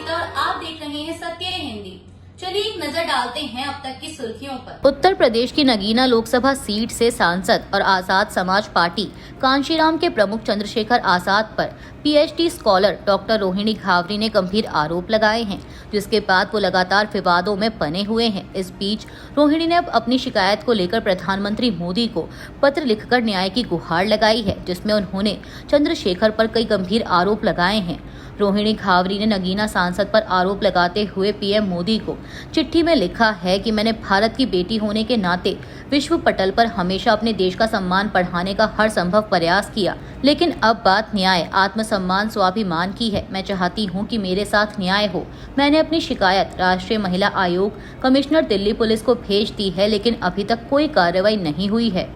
गीता और आप देख रहे हैं सत्य हिंदी। चलिए एक नजर डालते हैं अब तक की सुर्खियों पर। उत्तर प्रदेश की नगीना लोकसभा सीट से सांसद और आजाद समाज पार्टी कांशीराम के प्रमुख चंद्रशेखर आजाद पर PhD scholar doctor Rohini Ghavri ने गंभीर आरोप लगाए हैं, जिसके बाद वो लगातार विवादों में बने हुए हैं। इस बीच रोहिणी ने अब अपनी शिकायत को लेकर प्रधानमंत्री मोदी को पत्र लिखकर न्याय की गुहार लगाई है, जिसमें उन्होंने चंद्रशेखर पर कई गंभीर आरोप लगाए हैं। रोहिणी घावरी ने नगीना सांसद पर आरोप लगाते हुए पीएम मोदी को चिट्ठी में लिखा है कि मैंने भारत की बेटी होने के नाते विश्व पटल पर हमेशा अपने देश का सम्मान बढ़ाने का हर संभव प्रयास किया, लेकिन अब बात न्याय, आत्मसम्मान, स्वाभिमान की है। मैं चाहती हूं कि मेरे साथ न्याय हो। मैंने अपनी शिकायत राष्ट्रीय महिला आयोग, कमिश्नर दिल्ली पुलिस को भेज दी है, लेकिन अभी तक कोई कार्रवाई नहीं हुई है।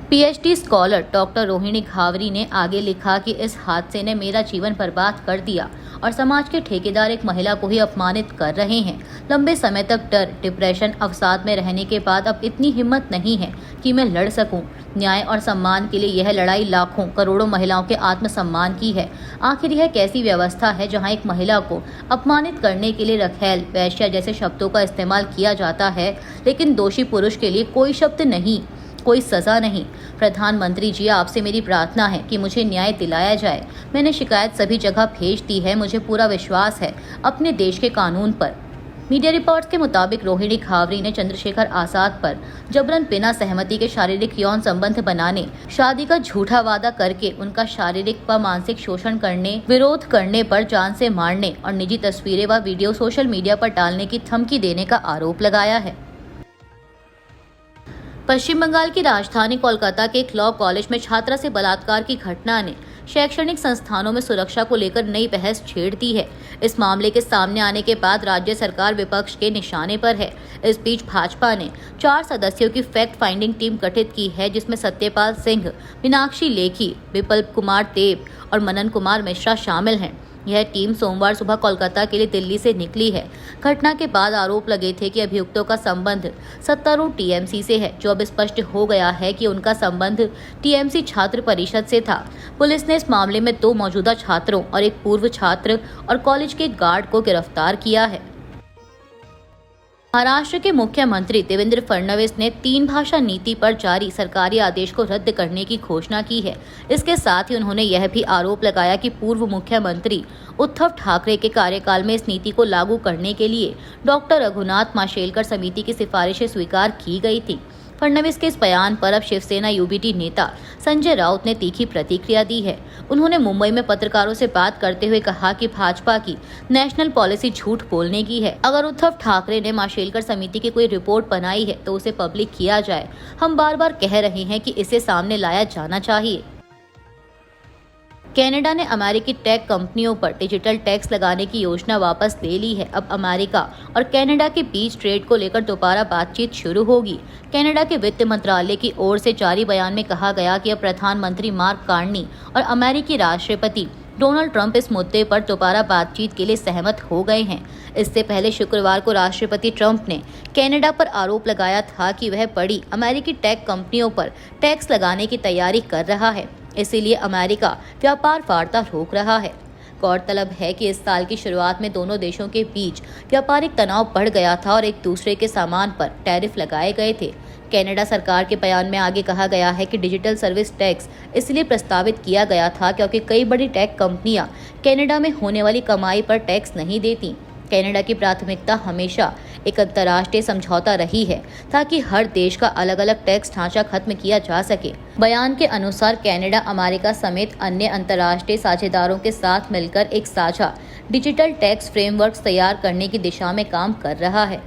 PhD scholar doctor Rohini Ghavri ने आगे लिखा कि इस हादसे ने मेरा जीवन बर्बाद कर दिया और समाज के ठेकेदार एक महिला को ही अपमानित कर रहे हैं। लंबे समय तक डर, डिप्रेशन, अवसाद में रहने के बाद अब इतनी हिम्मत नहीं है कि मैं लड़ सकूं। न्याय और सम्मान के लिए यह लड़ाई लाखों करोड़ों महिलाओं के आत्मसम्मान की है। आखिर यह कैसी व्यवस्था है जहां एक महिला को अपमानित करने के लिए रखेल, वैश्या जैसे शब्दों का इस्तेमाल किया जाता है, लेकिन दोषी पुरुष के लिए कोई शब्द नहीं, कोई सजा नहीं। प्रधानमंत्री जी, आपसे मेरी प्रार्थना है कि मुझे न्याय दिलाया जाए। मैंने शिकायत सभी जगह भेज दी है। मुझे पूरा विश्वास है अपने देश के कानून पर। मीडिया रिपोर्ट्स के मुताबिक रोहिणी घावरी ने चंद्रशेखर आजाद पर जबरन बिना सहमति के शारीरिक यौन संबंध बनाने, शादी का झूठा वादा करके उनका शारीरिक व मानसिक शोषण करने, विरोध करने पर जान से मारने और निजी तस्वीरें व वीडियो सोशल मीडिया पर डालने की धमकी देने का आरोप लगाया है। पश्चिम बंगाल की राजधानी कोलकाता के एक लॉ कॉलेज में छात्रा से बलात्कार की घटना ने शैक्षणिक संस्थानों में सुरक्षा को लेकर नई बहस छेड़ दी है। इस मामले के सामने आने के बाद राज्य सरकार विपक्ष के निशाने पर है। इस बीच भाजपा ने 4 सदस्यों की फैक्ट फाइंडिंग टीम गठित की है, जिसमें सत्यपाल सिंह, मीनाक्षी लेखी, विप्लव कुमार देव और मनन कुमार मिश्रा शामिल हैं। यह टीम सोमवार सुबह कोलकाता के लिए दिल्ली से निकली है। घटना के बाद आरोप लगे थे कि अभियुक्तों का संबंध सत्तारूढ़ टीएमसी से है, जो अब स्पष्ट हो गया है कि उनका संबंध टीएमसी छात्र परिषद से था। पुलिस ने इस मामले में 2 मौजूदा छात्रों और एक पूर्व छात्र और कॉलेज के गार्ड को गिरफ्तार किया है। महाराष्ट्र के मुख्यमंत्री देवेंद्र फडणवीस ने 3 भाषा नीति पर जारी सरकारी आदेश को रद्द करने की घोषणा की है। इसके साथ ही उन्होंने यह भी आरोप लगाया कि पूर्व मुख्यमंत्री उद्धव ठाकरे के कार्यकाल में इस नीति को लागू करने के लिए डॉक्टर रघुनाथ माशेलकर समिति की सिफारिशें स्वीकार की गई थी। फडणवीस के इस बयान पर अब शिवसेना यूबीटी नेता संजय राउत ने तीखी प्रतिक्रिया दी है। उन्होंने मुंबई में पत्रकारों से बात करते हुए कहा कि भाजपा की नेशनल पॉलिसी झूठ बोलने की है। अगर उद्धव ठाकरे ने माशेलकर समिति की कोई रिपोर्ट बनाई है तो उसे पब्लिक किया जाए। हम बार बार कह रहे हैं कि इसे सामने लाया जाना चाहिए। कनाडा ने अमेरिकी टेक कंपनियों पर डिजिटल टैक्स लगाने की योजना वापस ले ली है। अब अमेरिका और कनाडा के बीच ट्रेड को लेकर दोबारा बातचीत शुरू होगी। कनाडा के वित्त मंत्रालय की ओर से जारी बयान में कहा गया कि अब प्रधानमंत्री मार्क कार्नी और अमेरिकी राष्ट्रपति डोनाल्ड ट्रंप इस मुद्दे पर दोबारा बातचीत के लिए सहमत हो गए हैं। इससे पहले शुक्रवार को राष्ट्रपति ट्रंप ने कनाडा पर आरोप लगाया था कि वह बड़ी अमेरिकी टेक कंपनियों पर टैक्स लगाने की तैयारी कर रहा है, इसीलिए अमेरिका व्यापार वार्ता रोक रहा है। गौरतलब है कि इस साल की शुरुआत में दोनों देशों के बीच व्यापारिक तनाव बढ़ गया था और एक दूसरे के सामान पर टैरिफ लगाए गए थे। कनाडा सरकार के बयान में आगे कहा गया है कि डिजिटल सर्विस टैक्स इसलिए प्रस्तावित किया गया था क्योंकि कई बड़ी टेक कंपनियां कनाडा में होने वाली कमाई पर टैक्स नहीं देती। कनाडा की प्राथमिकता हमेशा एक अंतर्राष्ट्रीय समझौता रही है ताकि हर देश का अलग अलग टैक्स ढांचा खत्म किया जा सके। बयान के अनुसार कनाडा अमेरिका समेत अन्य अंतर्राष्ट्रीय साझेदारों के साथ मिलकर एक साझा डिजिटल टैक्स फ्रेमवर्क तैयार करने की दिशा में काम कर रहा है।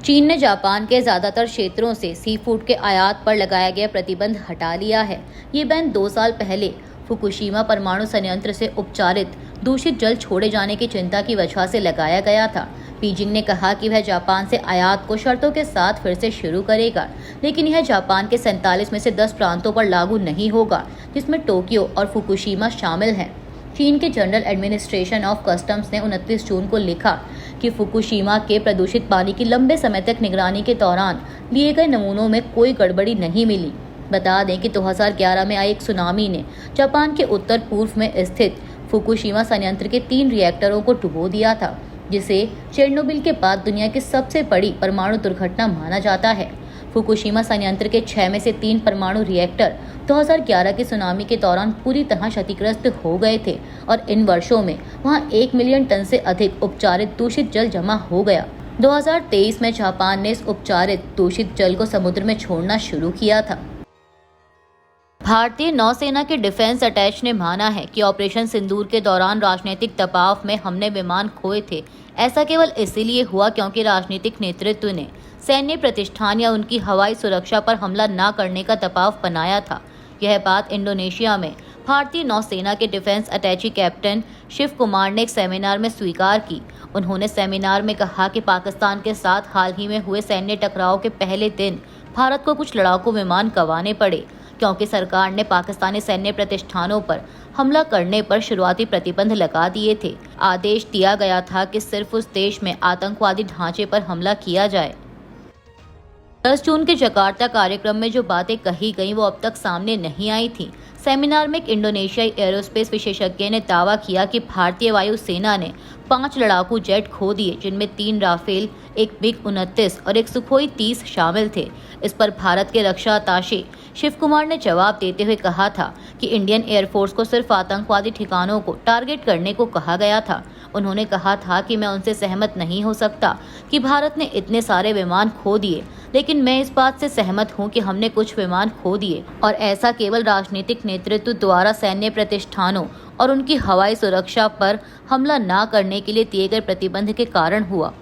चीन ने जापान के ज्यादातर क्षेत्रों से सी फूड के आयात पर लगाया गया प्रतिबंध हटा लिया है। ये बैन 2 साल पहले फुकुशिमा परमाणु संयंत्र से उपचारित दूषित जल छोड़े जाने की चिंता की वजह से लगाया गया था। बीजिंग ने कहा कि वह जापान से आयात को शर्तों के साथ फिर से शुरू करेगा, लेकिन यह जापान के 47 में से 10 प्रांतों पर लागू नहीं होगा, जिसमें टोक्यो और फुकुशिमा शामिल हैं। चीन के जनरल एडमिनिस्ट्रेशन ऑफ कस्टम्स ने 29 जून को लिखा कि फुकुशिमा के प्रदूषित पानी की लंबे समय तक निगरानी के दौरान लिए गए नमूनों में कोई गड़बड़ी नहीं मिली। बता दें कि 2011 में आई एक सुनामी ने जापान के उत्तर पूर्व में स्थित फुकुशिमा संयंत्र के 3 रिएक्टरों को डुबो दिया था, जिसे चेरनोबिल के बाद दुनिया की सबसे बड़ी परमाणु दुर्घटना माना जाता है। फुकुशिमा संयंत्र के 6 में से 3 परमाणु रिएक्टर 2011 के सुनामी के दौरान पूरी तरह क्षतिग्रस्त हो गए थे और इन वर्षों में वहां 1 मिलियन टन से अधिक उपचारित दूषित जल जमा हो गया। 2023 में जापान ने इस उपचारित दूषित जल को समुद्र में छोड़ना शुरू किया था। भारतीय नौसेना के डिफेंस अटैच ने माना है कि ऑपरेशन सिंदूर के दौरान राजनीतिक दबाव में हमने विमान खोए थे। ऐसा केवल इसीलिए हुआ क्योंकि राजनीतिक नेतृत्व ने सैन्य प्रतिष्ठान या उनकी हवाई सुरक्षा पर हमला न करने का दबाव बनाया था। यह बात इंडोनेशिया में भारतीय नौसेना के डिफेंस अटैची कैप्टन शिव कुमार ने एक सेमिनार में स्वीकार की। उन्होंने सेमिनार में कहा कि पाकिस्तान के साथ हाल ही में हुए सैन्य टकराव के पहले दिन भारत को कुछ लड़ाकू विमान गंवाने पड़े, क्योंकि सरकार ने पाकिस्तानी सैन्य प्रतिष्ठानों पर हमला करने पर शुरुआती प्रतिबंध लगा दिए थे। आदेश दिया गया था कि सिर्फ उस देश में आतंकवादी ढांचे पर हमला किया जाए। 10 जून के जकार्ता कार्यक्रम में जो बातें कही गईं वो अब तक सामने नहीं आई थीं। सेमिनार में एक इंडोनेशियाई एरोस्पेस विशेषज्ञ ने दावा किया कि भारतीय वायु सेना ने 5 लड़ाकू जेट खो दिए, जिनमें 3 राफेल, एक MiG-29 और एक सुखोई 30 शामिल थे। इस पर भारत के रक्षा अताशे शिव कुमार ने जवाब देते हुए कहा था कि इंडियन एयरफोर्स को सिर्फ आतंकवादी ठिकानों को टारगेट करने को कहा गया था। उन्होंने कहा था कि मैं उनसे सहमत नहीं हो सकता कि भारत ने इतने सारे विमान खो दिए, लेकिन मैं इस बात से सहमत हूं कि हमने कुछ विमान खो दिए और ऐसा केवल राजनीतिक नेतृत्व द्वारा सैन्य प्रतिष्ठानों और उनकी हवाई सुरक्षा पर हमला न करने के लिए दिए गए प्रतिबंध के कारण हुआ।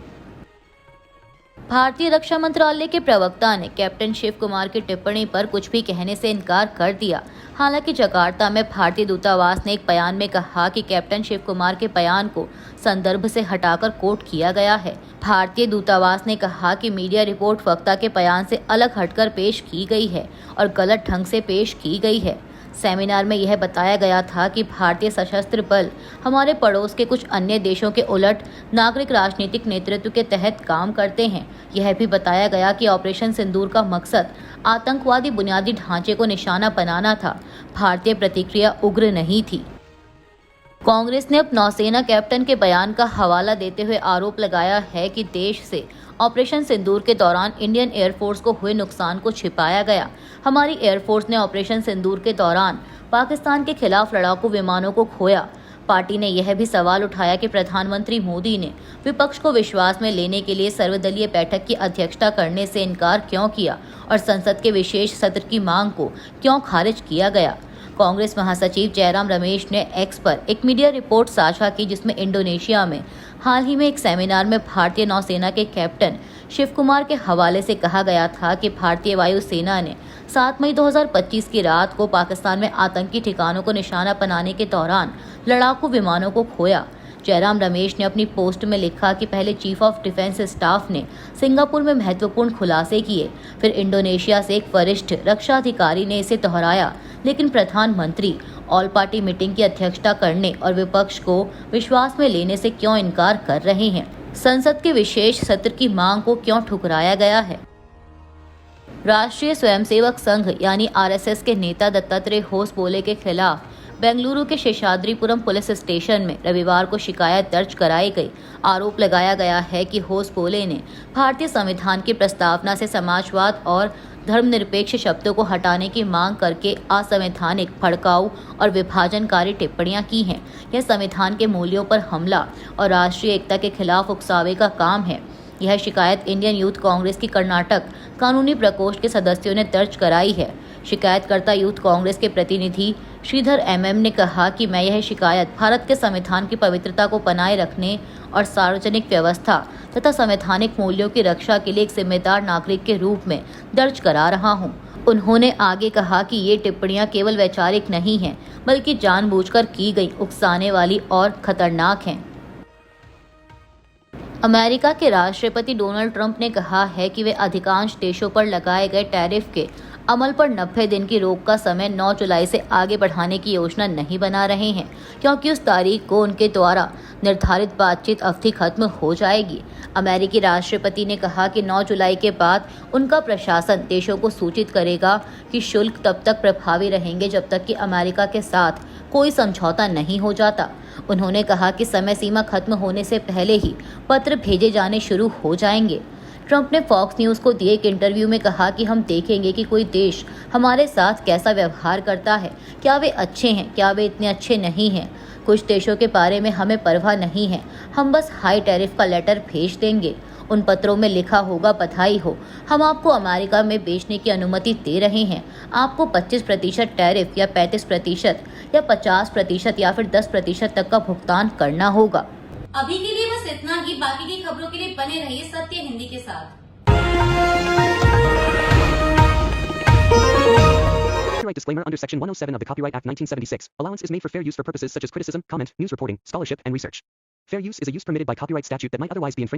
भारतीय रक्षा मंत्रालय के प्रवक्ता ने कैप्टन शिव कुमार की टिप्पणी पर कुछ भी कहने से इनकार कर दिया। हालांकि जकार्ता में भारतीय दूतावास ने एक बयान में कहा कि कैप्टन शिव कुमार के बयान को संदर्भ से हटाकर कोट किया गया है। भारतीय दूतावास ने कहा कि मीडिया रिपोर्ट वक्ता के बयान से अलग हटकर पेश की गई है और गलत ढंग से पेश की गई है। सेमिनार में यह बताया गया था कि भारतीय सशस्त्र बल हमारे पड़ोस के कुछ अन्य देशों के उलट नागरिक राजनीतिक नेतृत्व के तहत काम करते हैं। यह भी बताया गया कि ऑपरेशन सिंदूर का मकसद आतंकवादी बुनियादी ढांचे को निशाना बनाना था। भारतीय प्रतिक्रिया उग्र नहीं थी। कांग्रेस ने अब नौसेना कैप्टन के बयान का हवाला देते हुए आरोप लगाया है कि देश से ऑपरेशन सिंदूर के दौरान इंडियन एयरफोर्स को हुए नुकसान को छिपाया गया। हमारी एयरफोर्स ने ऑपरेशन सिंदूर के दौरान पाकिस्तान के खिलाफ लड़ाकू विमानों को खोया। पार्टी ने यह भी सवाल उठाया कि प्रधानमंत्री मोदी ने विपक्ष को विश्वास में लेने के लिए सर्वदलीय बैठक की अध्यक्षता करने से इनकार क्यों किया और संसद के विशेष सत्र की मांग को क्यों खारिज किया गया। कांग्रेस महासचिव जयराम रमेश ने एक्स पर एक मीडिया रिपोर्ट साझा की, जिसमें इंडोनेशिया में हाल ही में एक सेमिनार में भारतीय नौसेना के कैप्टन शिव कुमार के हवाले से कहा गया था कि भारतीय वायु सेना ने 7 मई 2025 की रात को पाकिस्तान में आतंकी ठिकानों को निशाना बनाने के दौरान लड़ाकू विमानों को खोया। जयराम रमेश ने अपनी पोस्ट में लिखा कि पहले चीफ ऑफ डिफेंस स्टाफ ने सिंगापुर में महत्वपूर्ण खुलासे किए, फिर इंडोनेशिया से एक वरिष्ठ रक्षा अधिकारी ने इसे दोहराया, लेकिन प्रधानमंत्री ऑल पार्टी मीटिंग की अध्यक्षता करने और विपक्ष को विश्वास में लेने से क्यों इनकार कर रहे हैं। संसद के विशेष सत्र की मांग को क्यों ठुकराया गया है। राष्ट्रीय स्वयंसेवक संघ यानी RSS के नेता दत्तात्रेय होसबोले के खिलाफ बेंगलुरु के शेषाद्रीपुरम पुलिस स्टेशन में रविवार को शिकायत दर्ज कराई गई। आरोप लगाया गया है कि होसबोले ने भारतीय संविधान की प्रस्तावना से समाजवाद और धर्मनिरपेक्ष शब्दों को हटाने की मांग करके असंवैधानिक, भड़काऊ और विभाजनकारी टिप्पणियां की हैं। यह संविधान के मूल्यों पर हमला और राष्ट्रीय एकता के खिलाफ उकसावे का काम है। यह शिकायत इंडियन यूथ कांग्रेस की कर्नाटक कानूनी प्रकोष्ठ के सदस्यों ने दर्ज कराई है। शिकायतकर्ता यूथ कांग्रेस के प्रतिनिधि श्रीधर MM ने कहा कि मैं यह शिकायत भारत के संविधान की पवित्रता को बनाए रखने और सार्वजनिक व्यवस्था तथा संवैधानिक मूल्यों की रक्षा के लिए एक जिम्मेदार नागरिक के रूप में दर्ज करा रहा हूं। उन्होंने आगे कहा कि ये टिप्पणियां केवल वैचारिक नहीं हैं, बल्कि जानबूझकर की गई, उकसाने वाली और खतरनाक हैं। अमेरिका के राष्ट्रपति डोनाल्ड ट्रंप ने कहा है कि वे अधिकांश देशों पर लगाए गए टैरिफ के अमल पर 90 दिन की रोक का समय 9 जुलाई से आगे बढ़ाने की योजना नहीं बना रहे हैं, क्योंकि उस तारीख को उनके द्वारा निर्धारित बातचीत अवधि खत्म हो जाएगी। अमेरिकी राष्ट्रपति ने कहा कि 9 जुलाई के बाद उनका प्रशासन देशों को सूचित करेगा कि शुल्क तब तक प्रभावी रहेंगे जब तक कि अमेरिका के साथ कोई समझौता नहीं हो जाता। उन्होंने कहा कि समय सीमा खत्म होने से पहले ही पत्र भेजे जाने शुरू हो जाएंगे। ट्रंप ने फॉक्स न्यूज़ को दिए एक इंटरव्यू में कहा कि हम देखेंगे कि कोई देश हमारे साथ कैसा व्यवहार करता है, क्या वे अच्छे हैं, क्या वे इतने अच्छे नहीं हैं। कुछ देशों के बारे में हमें परवाह नहीं है, हम बस हाई टैरिफ का लेटर भेज देंगे। उन पत्रों में लिखा होगा बधाई हो, हम आपको अमेरिका में बेचने की अनुमति दे रहे हैं। आपको 25% टैरिफ या 35% या 50% या फिर 10% तक का भुगतान करना होगा। अभी के लिए बस इतना ही। बाकी की खबरों के लिए बने रहिए सत्य हिंदी के साथ। Copyright disclaimer under Section 107 of the Copyright Act 1976. Allowance is made for fair use for purposes such as criticism, comment, news reporting, scholarship, and research. Fair use is a use permitted by copyright statute that might otherwise be infringed.